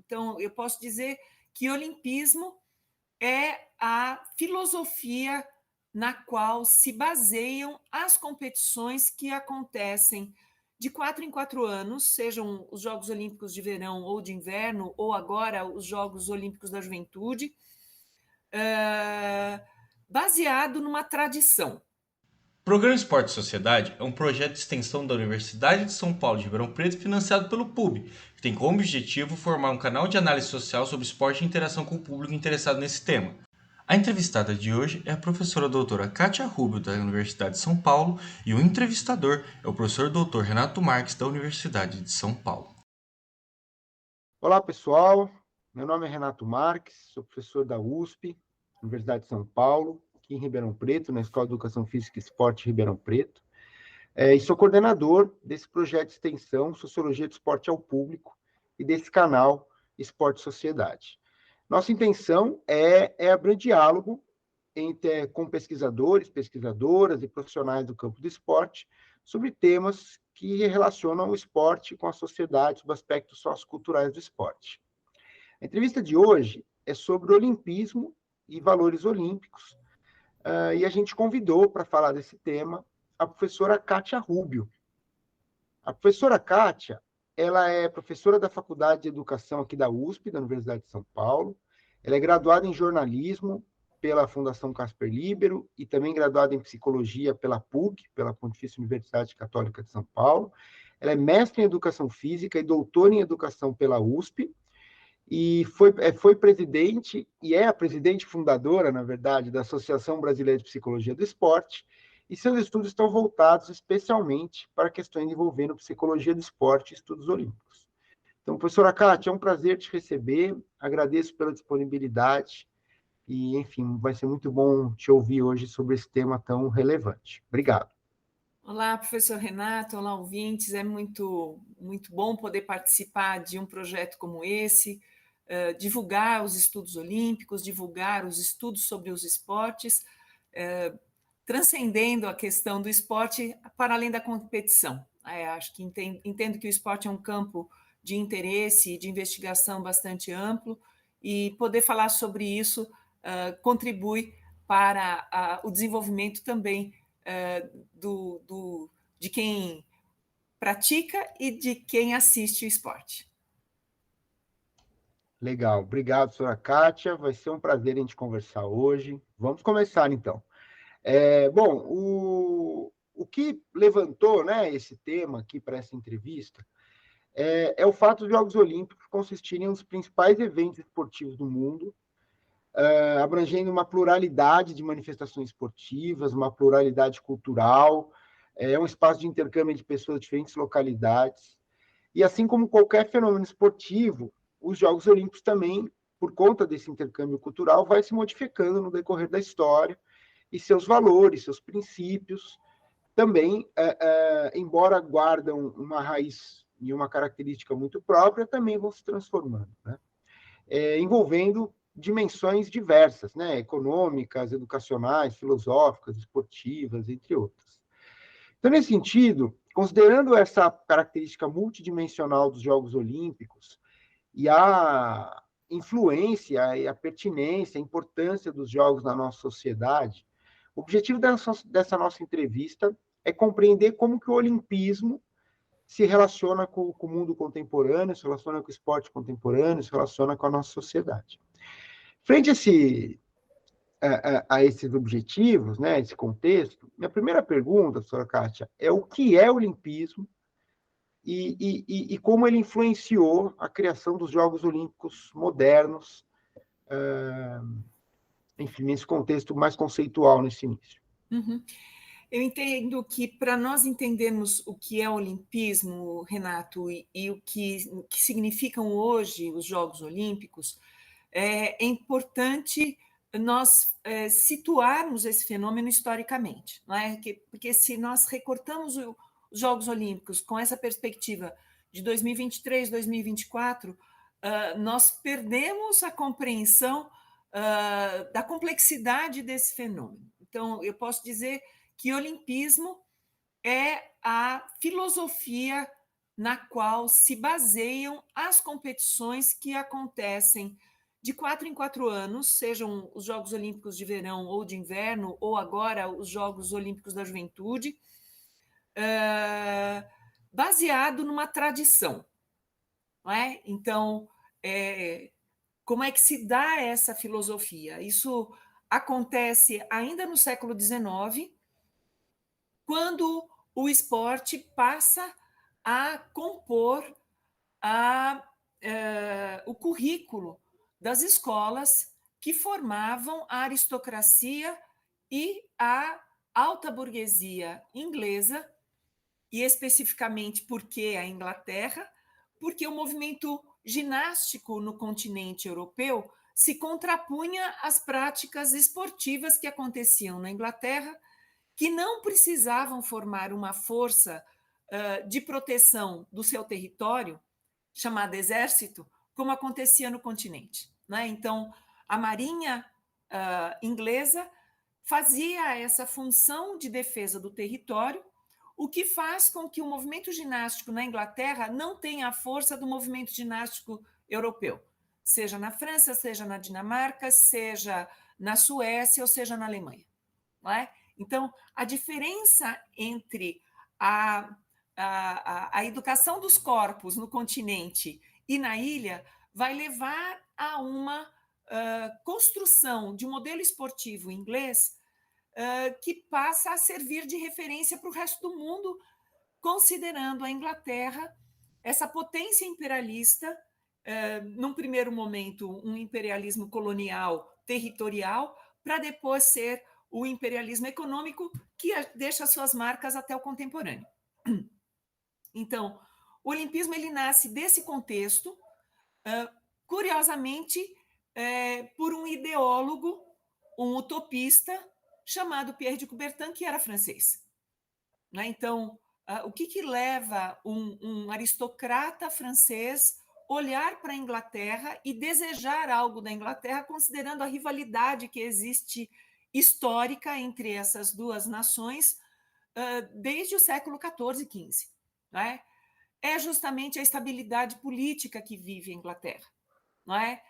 Então, eu posso dizer que olimpismo é a filosofia na qual se baseiam as competições que acontecem de 4 em 4 anos, sejam os Jogos Olímpicos de Verão ou de Inverno, ou agora os Jogos Olímpicos da Juventude, baseado numa tradição. O Programa Esporte e Sociedade é um projeto de extensão da Universidade de São Paulo de Ribeirão Preto financiado pelo PUB, que tem como objetivo formar um canal de análise social sobre esporte e interação com o público interessado nesse tema. A entrevistada de hoje é a professora doutora Kátia Rubio, da Universidade de São Paulo, e o entrevistador é o professor doutor Renato Marques, da Universidade de São Paulo. Olá, pessoal. Meu nome é Renato Marques, sou professor da USP, Universidade de São Paulo, aqui em Ribeirão Preto, na Escola de Educação Física e Esporte Ribeirão Preto, e sou coordenador desse projeto de extensão Sociologia do Esporte ao Público e desse canal Esporte e Sociedade. Nossa intenção é abrir diálogo com pesquisadores, pesquisadoras e profissionais do campo do esporte sobre temas que relacionam o esporte com a sociedade, sobre aspectos socioculturais do esporte. A entrevista de hoje é sobre o olimpismo e valores olímpicos, e a gente convidou para falar desse tema a professora Kátia Rubio. A professora Kátia, ela é professora da Faculdade de Educação aqui da USP, da Universidade de São Paulo. Ela é graduada em jornalismo pela Fundação Casper Líbero e também graduada em psicologia pela PUC, pela Pontifícia Universidade Católica de São Paulo. Ela é mestre em educação física e doutora em educação pela USP e foi presidente, e é a presidente fundadora, na verdade, da Associação Brasileira de Psicologia do Esporte, e seus estudos estão voltados especialmente para questões envolvendo psicologia do esporte e estudos olímpicos. Então, professora Kátia, é um prazer te receber, agradeço pela disponibilidade, e, enfim, vai ser muito bom te ouvir hoje sobre esse tema tão relevante. Obrigado. Olá, professor Renato, olá, ouvintes. É muito bom poder participar de um projeto como esse, divulgar os estudos olímpicos, divulgar os estudos sobre os esportes, transcendendo a questão do esporte para além da competição. Acho que entendo que o esporte é um campo de interesse e de investigação bastante amplo, e poder falar sobre isso contribui para o desenvolvimento também de quem pratica e de quem assiste o esporte. Legal, obrigado, professora Kátia, vai ser um prazer a gente conversar hoje. Vamos começar, então. Bom, o que levantou, né, esse tema aqui para essa entrevista é o fato dos Jogos Olímpicos consistirem em um dos principais eventos esportivos do mundo, abrangendo uma pluralidade de manifestações esportivas, uma pluralidade cultural, é um espaço de intercâmbio de pessoas de diferentes localidades. E assim como qualquer fenômeno esportivo, os Jogos Olímpicos também, por conta desse intercâmbio cultural, vai se modificando no decorrer da história, e seus valores, seus princípios, também, embora guardam uma raiz e uma característica muito própria, também vão se transformando, né? Envolvendo dimensões diversas, né? Econômicas, educacionais, filosóficas, esportivas, entre outras. Então, nesse sentido, considerando essa característica multidimensional dos Jogos Olímpicos e a influência e a pertinência, a importância dos Jogos na nossa sociedade, o objetivo dessa nossa entrevista é compreender como que o olimpismo se relaciona com o mundo contemporâneo, se relaciona com o esporte contemporâneo, se relaciona com a nossa sociedade. Frente a esses objetivos, né, esse contexto, minha primeira pergunta, professora Kátia, é o que é o olimpismo e como ele influenciou a criação dos Jogos Olímpicos modernos, enfim, nesse contexto mais conceitual, nesse início. Uhum. Eu entendo que, para nós entendermos o que é o olimpismo, Renato, e o que significam hoje os Jogos Olímpicos, é importante nós situarmos esse fenômeno historicamente, não é? Porque se nós recortamos os Jogos Olímpicos com essa perspectiva de 2023, 2024, nós perdemos a compreensão da complexidade desse fenômeno. Então, eu posso dizer que o olimpismo é a filosofia na qual se baseiam as competições que acontecem de 4 em 4 anos, sejam os Jogos Olímpicos de Verão ou de Inverno, ou agora os Jogos Olímpicos da Juventude, baseado numa tradição. Não é? Então, como é que se dá essa filosofia? Isso acontece ainda no século XIX, quando o esporte passa a compor o currículo das escolas que formavam a aristocracia e a alta burguesia inglesa, e especificamente porque a Inglaterra, porque o movimento ginástico no continente europeu se contrapunha às práticas esportivas que aconteciam na Inglaterra, que não precisavam formar uma força de proteção do seu território, chamada exército, como acontecia no continente. Né? Então, a marinha inglesa fazia essa função de defesa do território, o que faz com que o movimento ginástico na Inglaterra não tenha a força do movimento ginástico europeu, seja na França, seja na Dinamarca, seja na Suécia ou seja na Alemanha. Não é? Então, a diferença entre a educação dos corpos no continente e na ilha vai levar a uma construção de um modelo esportivo inglês que passa a servir de referência para o resto do mundo, considerando a Inglaterra essa potência imperialista, num primeiro momento, um imperialismo colonial territorial, para depois ser o imperialismo econômico, que deixa suas marcas até o contemporâneo. Então, o olimpismo ele nasce desse contexto, curiosamente, por um ideólogo, um utopista, chamado Pierre de Coubertin, que era francês. Né? Então, o que leva um aristocrata francês olhar para a Inglaterra e desejar algo da Inglaterra, considerando a rivalidade que existe histórica entre essas duas nações desde o século XIV e XV. Né? É justamente a estabilidade política que vive a Inglaterra. Não é?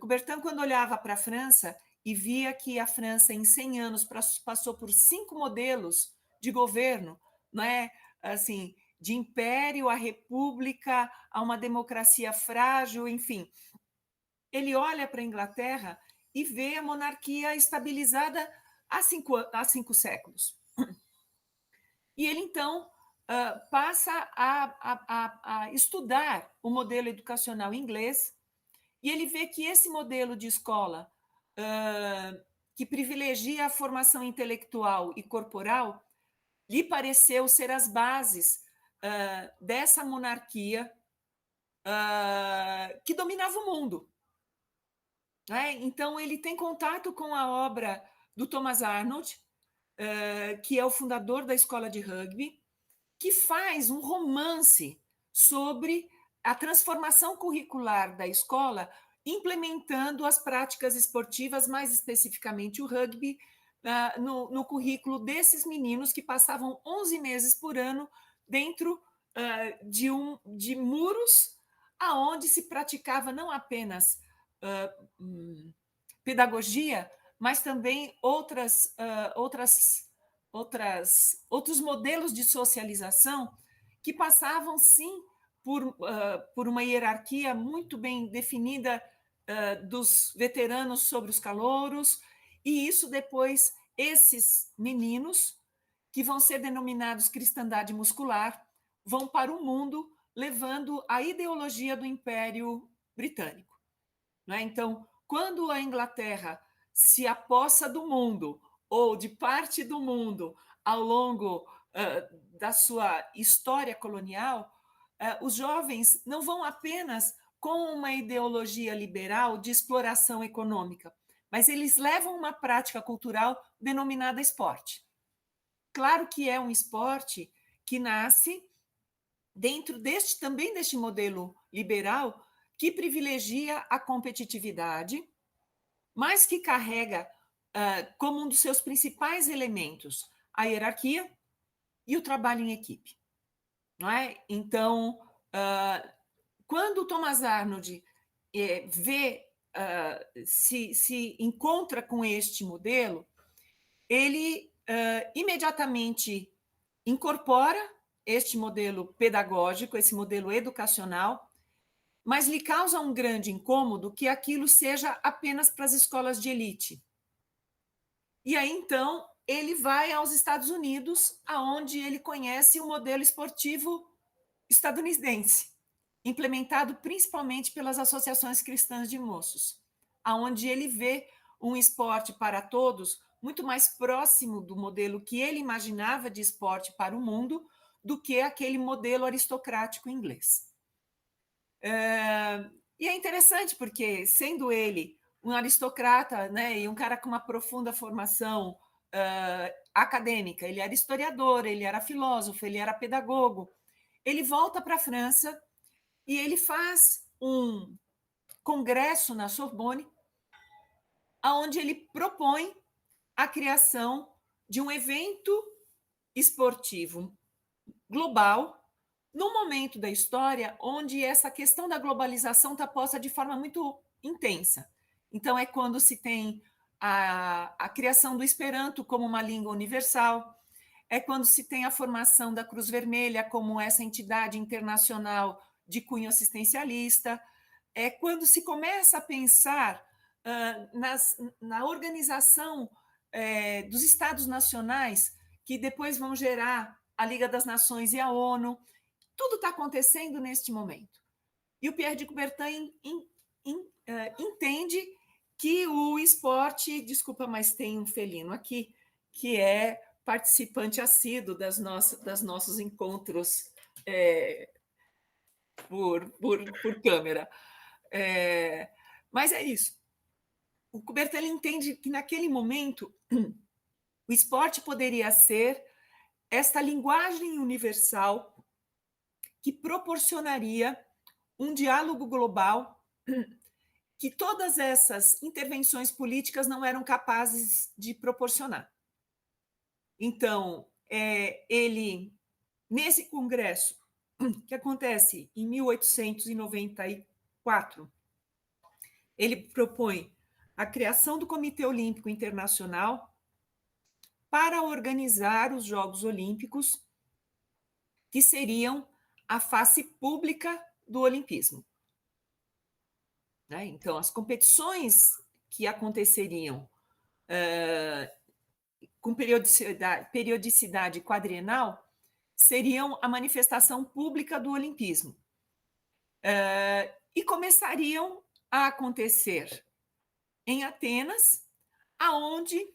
Coubertin, quando olhava para a França e via que a França, em 100 anos, passou por 5 modelos de governo, não é? Assim, de império à república, a uma democracia frágil, enfim. Ele olha para a Inglaterra e vê a monarquia estabilizada há 5 séculos. E ele, então, passa a estudar o modelo educacional inglês, e ele vê que esse modelo de escola, que privilegia a formação intelectual e corporal, lhe pareceu ser as bases dessa monarquia que dominava o mundo. Né? Então, ele tem contato com a obra do Thomas Arnold, que é o fundador da escola de rugby, que faz um romance sobre a transformação curricular da escola, implementando as práticas esportivas, mais especificamente o rugby, no currículo desses meninos que passavam 11 meses por ano dentro de muros aonde se praticava não apenas pedagogia, mas também outros modelos de socialização que passavam, sim, por uma hierarquia muito bem definida dos veteranos sobre os calouros, e isso depois, esses meninos, que vão ser denominados cristandade muscular, vão para o mundo levando a ideologia do Império Britânico. Não é? Então, quando a Inglaterra se apossa do mundo, ou de parte do mundo, ao longo da sua história colonial, os jovens não vão apenas com uma ideologia liberal de exploração econômica, mas eles levam uma prática cultural denominada esporte. Claro que é um esporte que nasce dentro também deste modelo liberal que privilegia a competitividade, mas que carrega como um dos seus principais elementos a hierarquia e o trabalho em equipe. não é? Então, quando o Thomas Arnold se encontra com este modelo, ele imediatamente incorpora este modelo pedagógico, esse modelo educacional, mas lhe causa um grande incômodo que aquilo seja apenas para as escolas de elite. E aí, então, ele vai aos Estados Unidos, aonde ele conhece o modelo esportivo estadunidense, implementado principalmente pelas associações cristãs de moços, aonde ele vê um esporte para todos muito mais próximo do modelo que ele imaginava de esporte para o mundo do que aquele modelo aristocrático inglês. E é interessante porque, sendo ele um aristocrata, né, e um cara com uma profunda formação acadêmica, ele era historiador, ele era filósofo, ele era pedagogo, ele volta para a França e ele faz um congresso na Sorbonne, onde ele propõe a criação de um evento esportivo global, num momento da história onde essa questão da globalização está posta de forma muito intensa. Então, é quando se tem a criação do Esperanto como uma língua universal, é quando se tem a formação da Cruz Vermelha como essa entidade internacional de cunho assistencialista, é quando se começa a pensar na organização dos Estados nacionais, que depois vão gerar a Liga das Nações e a ONU. Tudo está acontecendo neste momento. E o Pierre de Coubertin entende que o esporte, desculpa, mas tem um felino aqui, que é participante assíduo dos nossos encontros por câmera. Mas é isso. O Coubertin entende que, naquele momento, o esporte poderia ser esta linguagem universal que proporcionaria um diálogo global que todas essas intervenções políticas não eram capazes de proporcionar. Então, ele, nesse congresso, que acontece em 1894, ele propõe a criação do Comitê Olímpico Internacional para organizar os Jogos Olímpicos, que seriam a face pública do olimpismo. Então, as competições que aconteceriam com periodicidade quadrienal seriam a manifestação pública do olimpismo. E começariam a acontecer em Atenas, aonde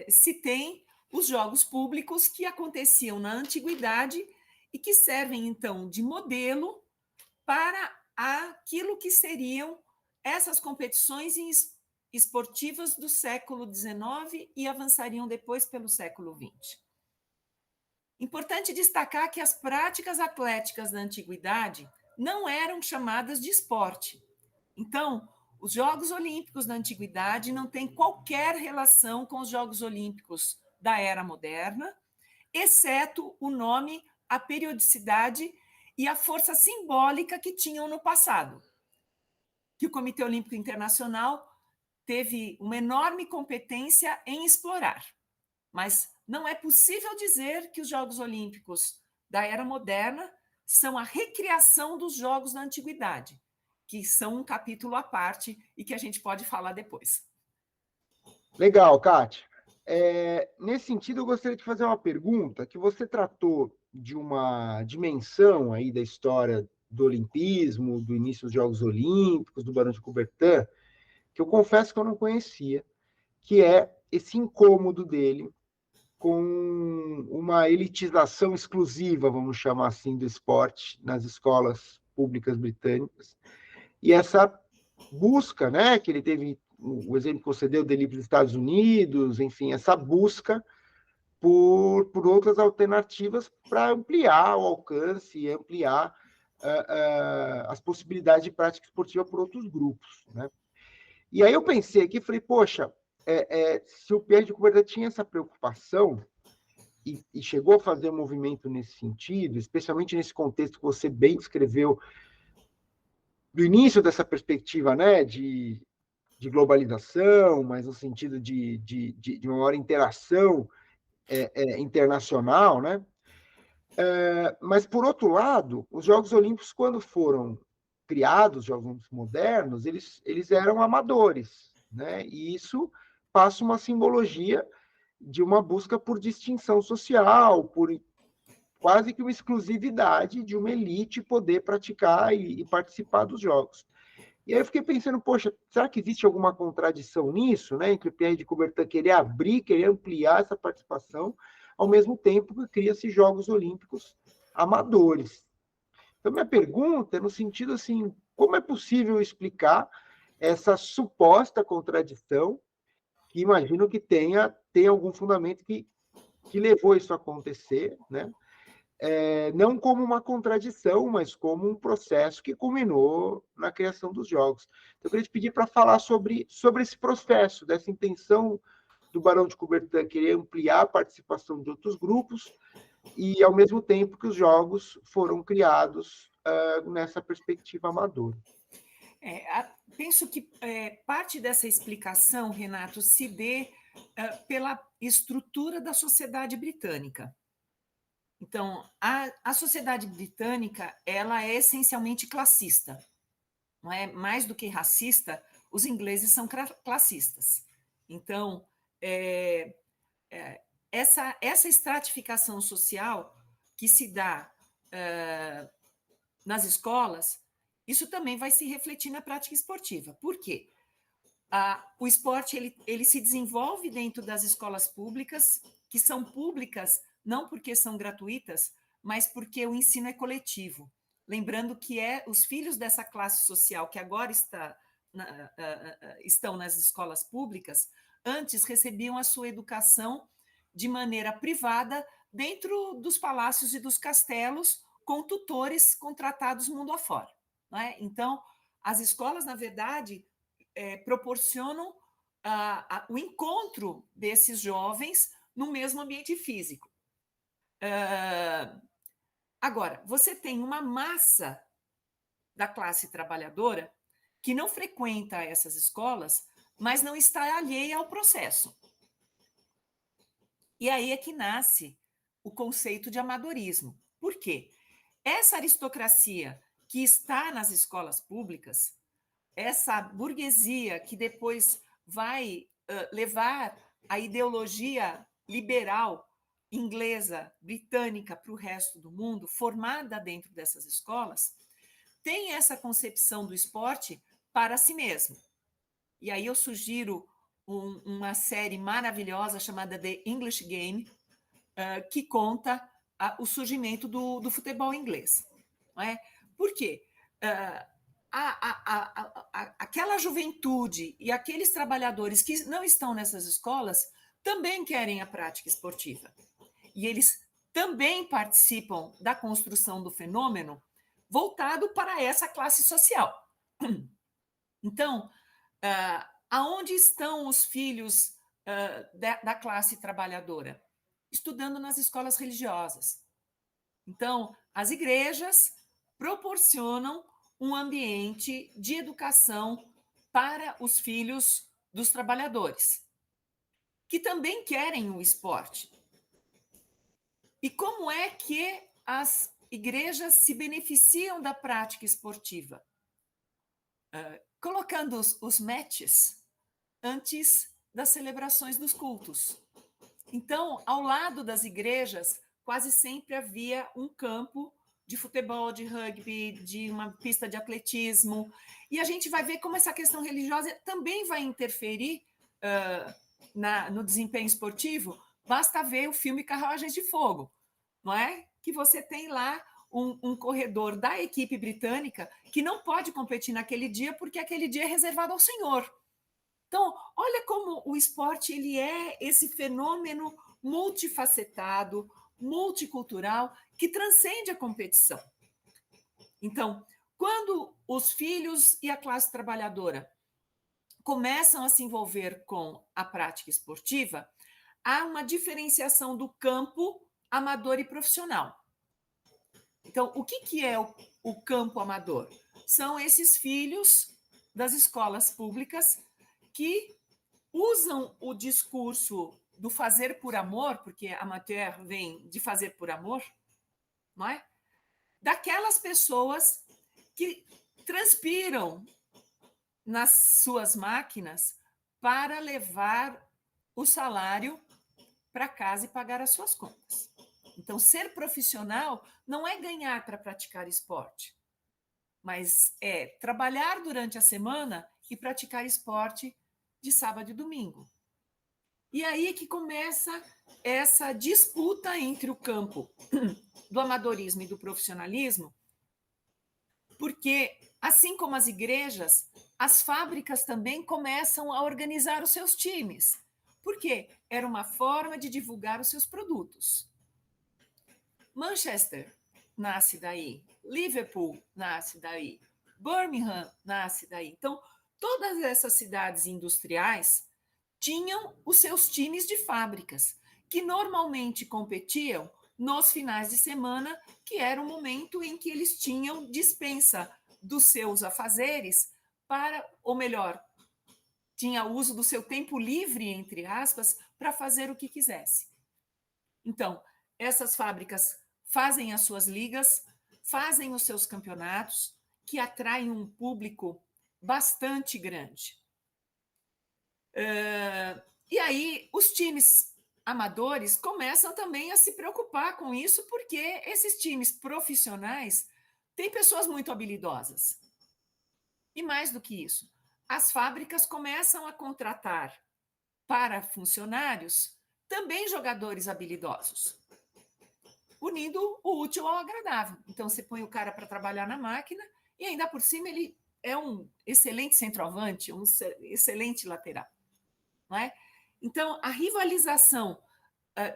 se tem os Jogos Públicos que aconteciam na antiguidade e que servem, então, de modelo para aquilo que seriam essas competições esportivas do século XIX e avançariam depois pelo século XX. Importante destacar que as práticas atléticas da antiguidade não eram chamadas de esporte. Então, os Jogos Olímpicos da antiguidade não têm qualquer relação com os Jogos Olímpicos da era moderna, exceto o nome, a periodicidade e a força simbólica que tinham no passado, que o Comitê Olímpico Internacional teve uma enorme competência em explorar. Mas não é possível dizer que os Jogos Olímpicos da era moderna são a recriação dos Jogos da Antiguidade, que são um capítulo à parte e que a gente pode falar depois. Legal, Kátia. Nesse sentido, eu gostaria de fazer uma pergunta, que você tratou de uma dimensão aí da história do olimpismo, do início dos Jogos Olímpicos, do Barão de Coubertin, que eu confesso que eu não conhecia, que é esse incômodo dele com uma elitização exclusiva, vamos chamar assim, do esporte nas escolas públicas britânicas, e essa busca, né, que ele teve, o exemplo que você deu dele para os Estados Unidos, enfim, essa busca por outras alternativas para ampliar o alcance e ampliar as possibilidades de prática esportiva por outros grupos, né? E aí eu pensei aqui, falei, poxa, se o Pierre de Coubertin tinha essa preocupação, e chegou a fazer um movimento nesse sentido, especialmente nesse contexto que você bem descreveu, do início dessa perspectiva, né, de globalização, mas no sentido de uma maior interação internacional, né? Mas, por outro lado, os Jogos Olímpicos, quando foram criados, os Jogos Olímpicos modernos, eles eram amadores, né? E isso passa uma simbologia de uma busca por distinção social, por quase que uma exclusividade de uma elite poder praticar e participar dos Jogos. E aí eu fiquei pensando, poxa, será que existe alguma contradição nisso, né? Entre o Pierre de Coubertin querer abrir, querer ampliar essa participação, ao mesmo tempo que cria-se Jogos Olímpicos amadores. Então, minha pergunta é no sentido assim, como é possível explicar essa suposta contradição, que imagino que tenha algum fundamento que levou isso a acontecer, né? Não como uma contradição, mas como um processo que culminou na criação dos jogos. Então, eu queria te pedir para falar sobre esse processo, dessa intenção do Barão de Coubertin querer ampliar a participação de outros grupos e, ao mesmo tempo, que os jogos foram criados nessa perspectiva amadora. Penso que parte dessa explicação, Renato, se dê pela estrutura da sociedade britânica. Então, a sociedade britânica, ela é essencialmente classista, não é? Mais do que racista, os ingleses são classistas. Então, essa estratificação social que se dá nas escolas, isso também vai se refletir na prática esportiva. Por quê? O esporte ele se desenvolve dentro das escolas públicas, que são públicas não porque são gratuitas, mas porque o ensino é coletivo. Lembrando que os filhos dessa classe social que agora estão nas escolas públicas, antes recebiam a sua educação de maneira privada dentro dos palácios e dos castelos, com tutores contratados mundo afora. Não é? Então, as escolas, na verdade, proporcionam o encontro desses jovens no mesmo ambiente físico. Agora, você tem uma massa da classe trabalhadora que não frequenta essas escolas, mas não está alheia ao processo. E aí é que nasce o conceito de amadorismo. Por quê? Essa aristocracia que está nas escolas públicas, essa burguesia que depois vai levar a ideologia liberal inglesa, britânica para o resto do mundo, formada dentro dessas escolas, tem essa concepção do esporte para si mesmo. E aí eu sugiro uma série maravilhosa chamada The English Game, que conta o surgimento do futebol inglês. Não é? Por quê? Aquela juventude e aqueles trabalhadores que não estão nessas escolas também querem a prática esportiva. E eles também participam da construção do fenômeno voltado para essa classe social. Então, aonde estão os filhos da classe trabalhadora? Estudando nas escolas religiosas. Então, as igrejas proporcionam um ambiente de educação para os filhos dos trabalhadores, que também querem o esporte. E como é que as igrejas se beneficiam da prática esportiva? Colocando os matches antes das celebrações dos cultos. Então, ao lado das igrejas, quase sempre havia um campo de futebol, de rugby, de uma pista de atletismo. E a gente vai ver como essa questão religiosa também vai interferir no desempenho esportivo. Basta ver o filme Carruagens de Fogo, não é? Que você tem lá um corredor da equipe britânica que não pode competir naquele dia porque aquele dia é reservado ao Senhor. Então, olha como o esporte ele é esse fenômeno multifacetado, multicultural, que transcende a competição. Então, quando os filhos e a classe trabalhadora começam a se envolver com a prática esportiva, há uma diferenciação do campo amador e profissional. Então, o que é o campo amador? São esses filhos das escolas públicas que usam o discurso do fazer por amor, porque amateur vem de fazer por amor, não é? Daquelas pessoas que transpiram nas suas máquinas para levar o salário para casa e pagar as suas contas. Então, ser profissional não é ganhar para praticar esporte, mas é trabalhar durante a semana e praticar esporte de sábado e domingo. E aí que começa essa disputa entre o campo do amadorismo e do profissionalismo, porque, assim como as igrejas, as fábricas também começam a organizar os seus times. Por quê? Era uma forma de divulgar os seus produtos. Manchester nasce daí, Liverpool nasce daí, Birmingham nasce daí. Então, todas essas cidades industriais tinham os seus times de fábricas, que normalmente competiam nos finais de semana, que era o momento em que eles tinham dispensa dos seus afazeres para, ou melhor, tinha uso do seu tempo livre, entre aspas, para fazer o que quisesse. Então, essas fábricas fazem as suas ligas, fazem os seus campeonatos, que atraem um público bastante grande. E aí, os times amadores começam também a se preocupar com isso, porque esses times profissionais têm pessoas muito habilidosas. E mais do que isso, as fábricas começam a contratar para funcionários também jogadores habilidosos, unindo o útil ao agradável. Então, você põe o cara para trabalhar na máquina e, ainda por cima, ele é um excelente centroavante, um excelente lateral. Não é? Então, a rivalização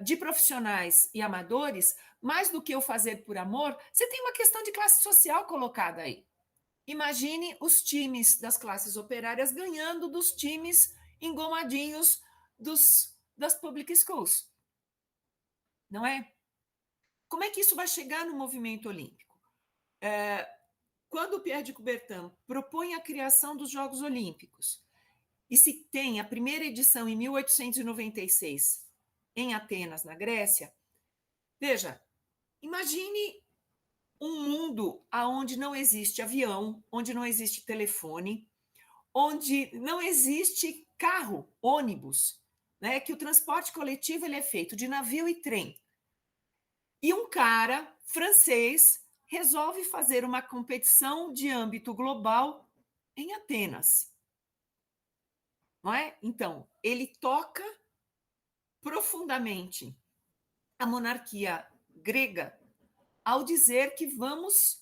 de profissionais e amadores, mais do que o fazer por amor, você tem uma questão de classe social colocada aí. Imagine os times das classes operárias ganhando dos times engomadinhos das public schools. Não é? Como é que isso vai chegar no movimento olímpico? Quando o Pierre de Coubertin propõe a criação dos Jogos Olímpicos, e se tem a primeira edição em 1896 em Atenas, na Grécia, veja, imagine um mundo onde não existe avião, onde não existe telefone, onde não existe carro, ônibus, né? Que o transporte coletivo ele é feito de navio e trem. E um cara francês resolve fazer uma competição de âmbito global em Atenas. Não é? Então, ele toca profundamente a monarquia grega ao dizer que vamos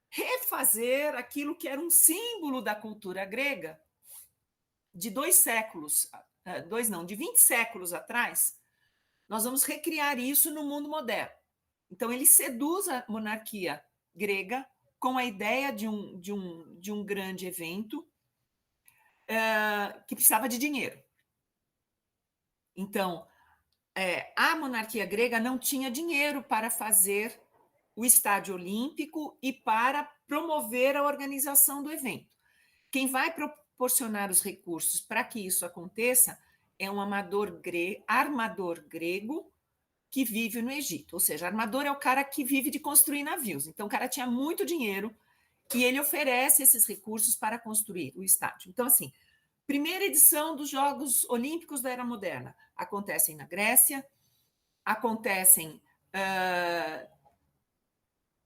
refazer aquilo que era um símbolo da cultura grega de 2 séculos, de 20 séculos atrás, nós vamos recriar isso no mundo moderno. Então, ele seduz a monarquia grega com a ideia de um grande evento que precisava de dinheiro. Então, a monarquia grega não tinha dinheiro para fazer o estádio olímpico e para promover a organização do evento. Quem vai proporcionar os recursos para que isso aconteça é um armador grego que vive no Egito. Ou seja, armador é o cara que vive de construir navios. Então, o cara tinha muito dinheiro e ele oferece esses recursos para construir o estádio. Então, assim, primeira edição dos Jogos Olímpicos da Era Moderna acontecem na Grécia, acontecem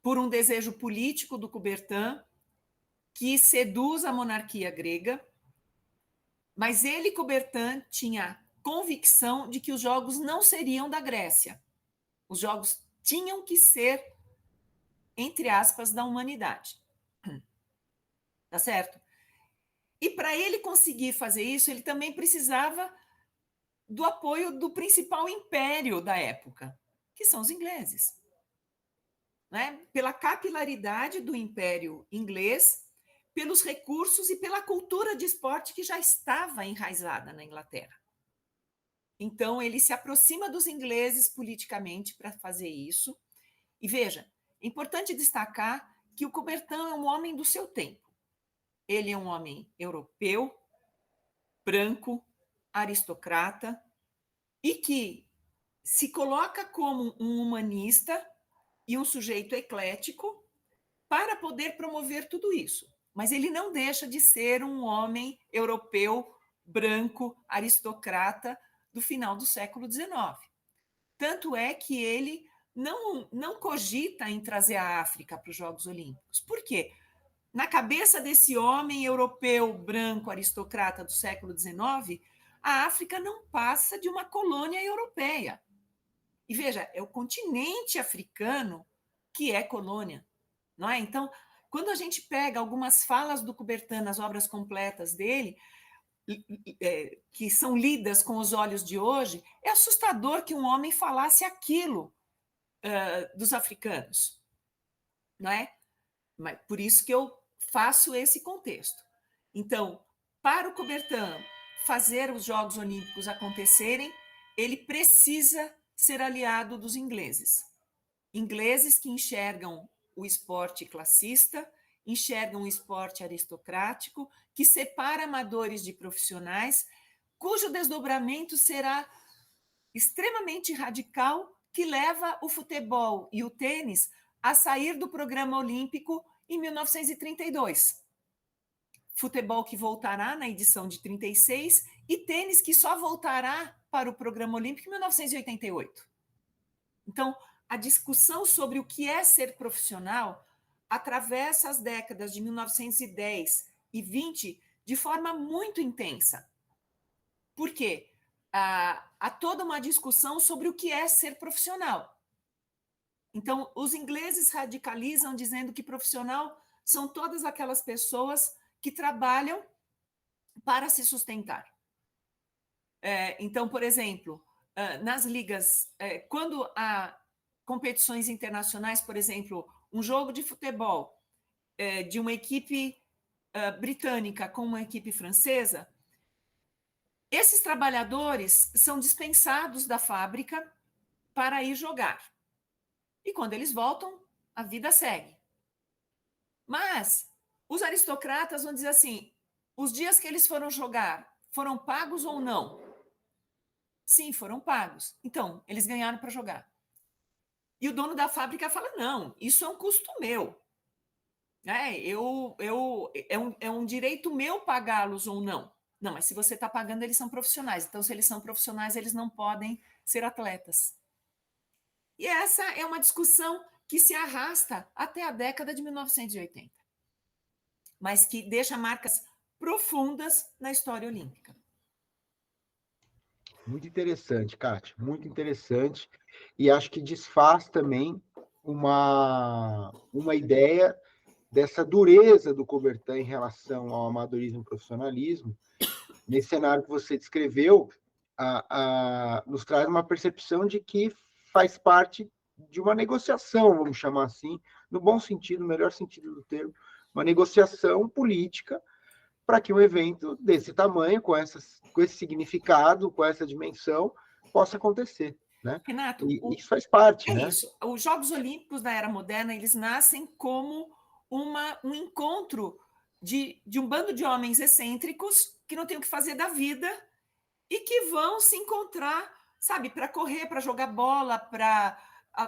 por um desejo político do Coubertin, que seduz a monarquia grega, mas ele, Coubertin, tinha convicção de que os jogos não seriam da Grécia. Os jogos tinham que ser, entre aspas, da humanidade. Tá certo? E para ele conseguir fazer isso, ele também precisava do apoio do principal império da época, que são os ingleses. Né? Pela capilaridade do império inglês, pelos recursos e pela cultura de esporte que já estava enraizada na Inglaterra. Então, ele se aproxima dos ingleses politicamente para fazer isso. E veja, é importante destacar que o Coubertin é um homem do seu tempo. Ele é um homem europeu, branco, aristocrata, e que se coloca como um humanista e um sujeito eclético para poder promover tudo isso. Mas ele não deixa de ser um homem europeu, branco, aristocrata do final do século XIX. Tanto é que ele não cogita em trazer a África para os Jogos Olímpicos. Por quê? Na cabeça desse homem europeu, branco, aristocrata do século XIX, a África não passa de uma colônia europeia. E veja, é o continente africano que é colônia, não é? Então, quando a gente pega algumas falas do Coubertin nas obras completas dele, que são lidas com os olhos de hoje, é assustador que um homem falasse aquilo dos africanos, não é? Mas por isso que eu faço esse contexto. Então, para o Coubertin fazer os Jogos Olímpicos acontecerem, ele precisa ser aliado dos ingleses. Ingleses que enxergam o esporte classista, enxergam o esporte aristocrático, que separa amadores de profissionais, cujo desdobramento será extremamente radical, que leva o futebol e o tênis a sair do programa olímpico em 1932. Futebol que voltará na edição de 36 e tênis que só voltará para o programa olímpico em 1988. Então, a discussão sobre o que é ser profissional atravessa as décadas de 1910 e 20 de forma muito intensa. Por quê? Há toda uma discussão sobre o que é ser profissional. Então, os ingleses radicalizam dizendo que profissional são todas aquelas pessoas que trabalham para se sustentar. Então, por exemplo, nas ligas, quando há competições internacionais, por exemplo, um jogo de futebol de uma equipe britânica com uma equipe francesa, esses trabalhadores são dispensados da fábrica para ir jogar. E quando eles voltam, a vida segue. Mas os aristocratas vão dizer assim, os dias que eles foram jogar foram pagos ou não? Sim, foram pagos. Então, eles ganharam para jogar. E o dono da fábrica fala, não, isso é um custo meu. É um direito meu pagá-los ou não. Não, mas se você está pagando, eles são profissionais. Então, se eles são profissionais, eles não podem ser atletas. E essa é uma discussão que se arrasta até a década de 1980, mas que deixa marcas profundas na história olímpica. Muito interessante, Kátia, muito interessante. E acho que desfaz também uma ideia dessa dureza do Coubertin em relação ao amadorismo e profissionalismo. Nesse cenário que você descreveu, nos traz uma percepção de que faz parte de uma negociação, vamos chamar assim, no bom sentido, no melhor sentido do termo, uma negociação política para que um evento desse tamanho, com esse significado, com essa dimensão, possa acontecer. Né? Renato, isso faz parte. É né? isso. Os Jogos Olímpicos da Era Moderna, eles nascem como um encontro de um bando de homens excêntricos que não têm o que fazer da vida e que vão se encontrar, sabe, para correr, para jogar bola, para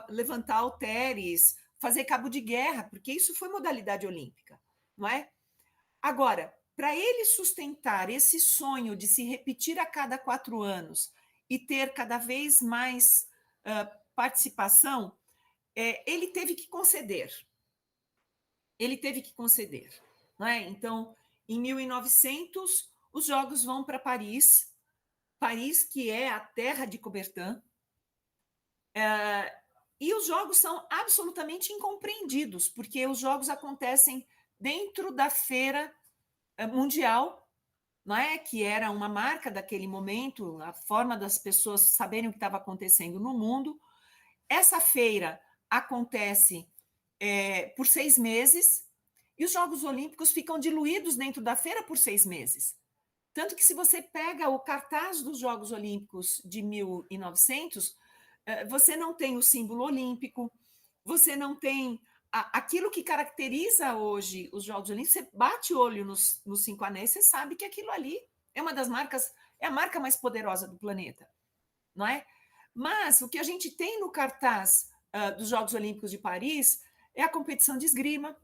levantar halteres, fazer cabo de guerra, porque isso foi modalidade olímpica, não é? Agora, para ele sustentar esse sonho de se repetir a cada 4 anos e ter cada vez mais participação, ele teve que conceder. Não é? Então, em 1900, os Jogos vão para Paris, que é a terra de Coubertin, e os Jogos são absolutamente incompreendidos, porque os Jogos acontecem dentro da feira mundial, não é? Que era uma marca daquele momento, a forma das pessoas saberem o que estava acontecendo no mundo. Essa feira acontece por 6 meses e os Jogos Olímpicos ficam diluídos dentro da feira por 6 meses. Tanto que, se você pega o cartaz dos Jogos Olímpicos de 1900, você não tem o símbolo olímpico, você não tem aquilo que caracteriza hoje os Jogos Olímpicos. Você bate o olho nos 5 anéis, você sabe que aquilo ali é uma das marcas, é a marca mais poderosa do planeta, não é? Mas o que a gente tem no cartaz dos Jogos Olímpicos de Paris é a competição de esgrima,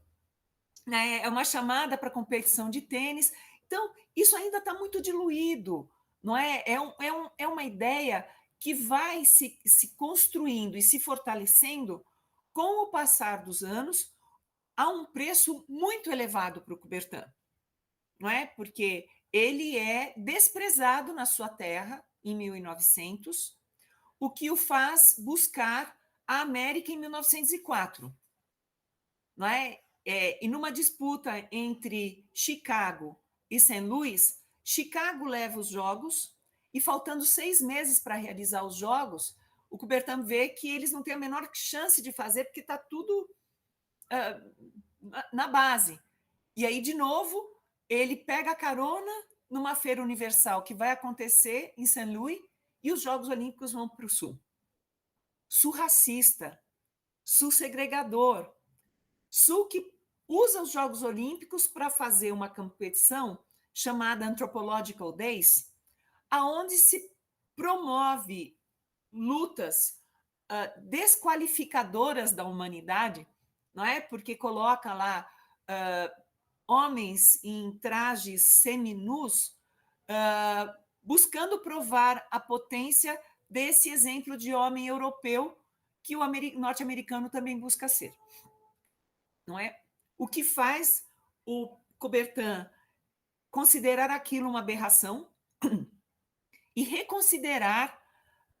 né? É uma chamada para competição de tênis. Então, isso ainda está muito diluído, não é? É uma ideia que vai se construindo e se fortalecendo com o passar dos anos, a um preço muito elevado para o Coubertin, não é? Porque ele é desprezado na sua terra em 1900, o que o faz buscar a América em 1904, não é? E numa disputa entre Chicago e St. Louis, Chicago leva os jogos e, faltando 6 meses para realizar os jogos, o Coubertin vê que eles não têm a menor chance de fazer, porque está tudo na base. E aí, de novo, ele pega carona numa feira universal que vai acontecer em St. Louis, e os Jogos Olímpicos vão para o Sul. Sul racista, Sul segregador, Sul que usa os Jogos Olímpicos para fazer uma competição chamada Anthropological Days, aonde se promove lutas desqualificadoras da humanidade, não é? Porque coloca lá homens em trajes seminus, buscando provar a potência desse exemplo de homem europeu que o norte-americano também busca ser, não é? O que faz o Coubertin considerar aquilo uma aberração e reconsiderar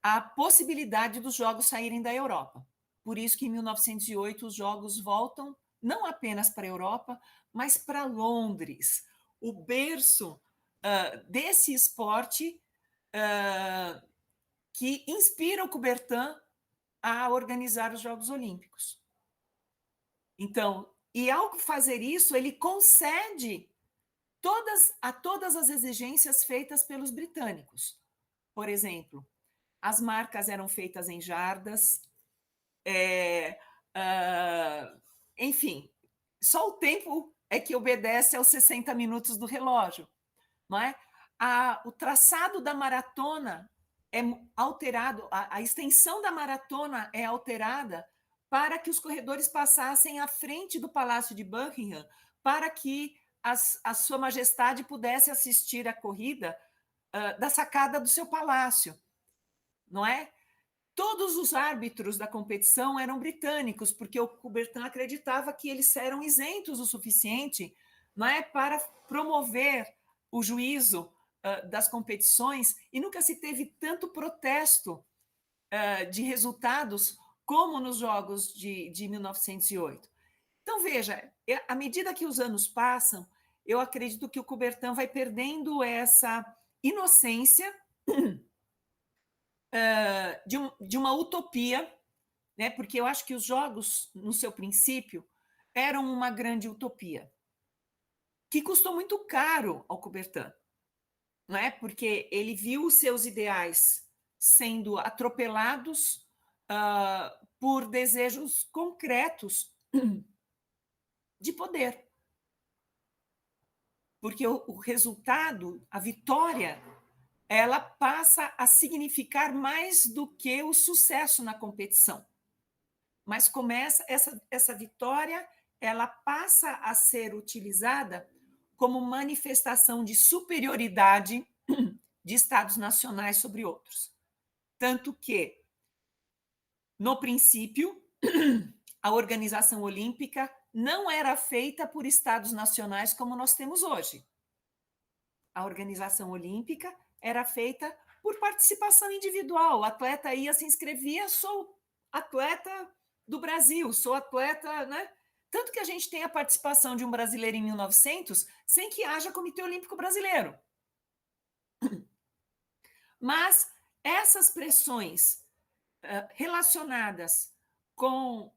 a possibilidade dos jogos saírem da Europa. Por isso que, em 1908, os jogos voltam não apenas para a Europa, mas para Londres, o berço desse esporte que inspira o Coubertin a organizar os Jogos Olímpicos. Então, e ao fazer isso, ele concede todas as exigências feitas pelos britânicos. Por exemplo, as marcas eram feitas em jardas, enfim, só o tempo é que obedece aos 60 minutos do relógio, não é? O traçado da maratona é alterado, a extensão da maratona é alterada para que os corredores passassem à frente do Palácio de Buckingham, para que a Sua Majestade pudesse assistir à corrida da sacada do seu palácio, não é? Todos os árbitros da competição eram britânicos, porque o Coubertin acreditava que eles eram isentos o suficiente, não é, para promover o juízo das competições, e nunca se teve tanto protesto de resultados como nos Jogos de 1908. Então, veja, à medida que os anos passam, eu acredito que o Coubertin vai perdendo essa inocência de uma utopia, né? Porque eu acho que os jogos, no seu princípio, eram uma grande utopia, que custou muito caro ao Coubertin, não é? Porque ele viu os seus ideais sendo atropelados por desejos concretos de poder. Porque o resultado, a vitória, ela passa a significar mais do que o sucesso na competição. Mas começa essa vitória, ela passa a ser utilizada como manifestação de superioridade de estados nacionais sobre outros. Tanto que, no princípio, a organização olímpica não era feita por estados nacionais como nós temos hoje. A organização olímpica era feita por participação individual. O atleta ia, se inscrevia, sou atleta do Brasil, sou atleta, né? Tanto que a gente tem a participação de um brasileiro em 1900 sem que haja Comitê Olímpico Brasileiro. Mas essas pressões relacionadas com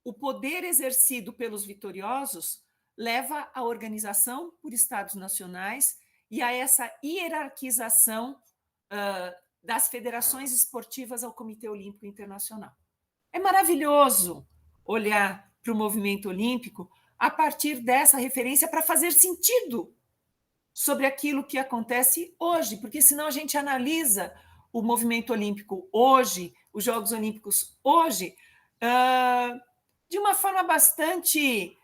o poder exercido pelos vitoriosos leva à organização por estados nacionais e a essa hierarquização das federações esportivas ao Comitê Olímpico Internacional. É maravilhoso olhar para o movimento olímpico a partir dessa referência para fazer sentido sobre aquilo que acontece hoje, porque senão a gente analisa o movimento olímpico hoje, os Jogos Olímpicos hoje, de uma forma bastante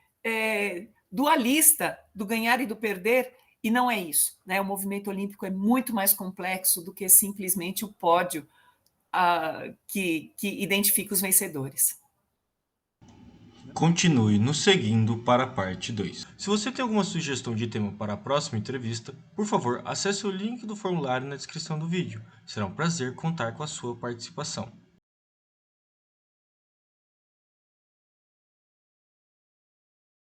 dualista, do ganhar e do perder, e não é isso, né? O movimento olímpico é muito mais complexo do que simplesmente o pódio que identifica os vencedores. Continue nos seguindo para a parte 2. Se você tem alguma sugestão de tema para a próxima entrevista, por favor, acesse o link do formulário na descrição do vídeo. Será um prazer contar com a sua participação.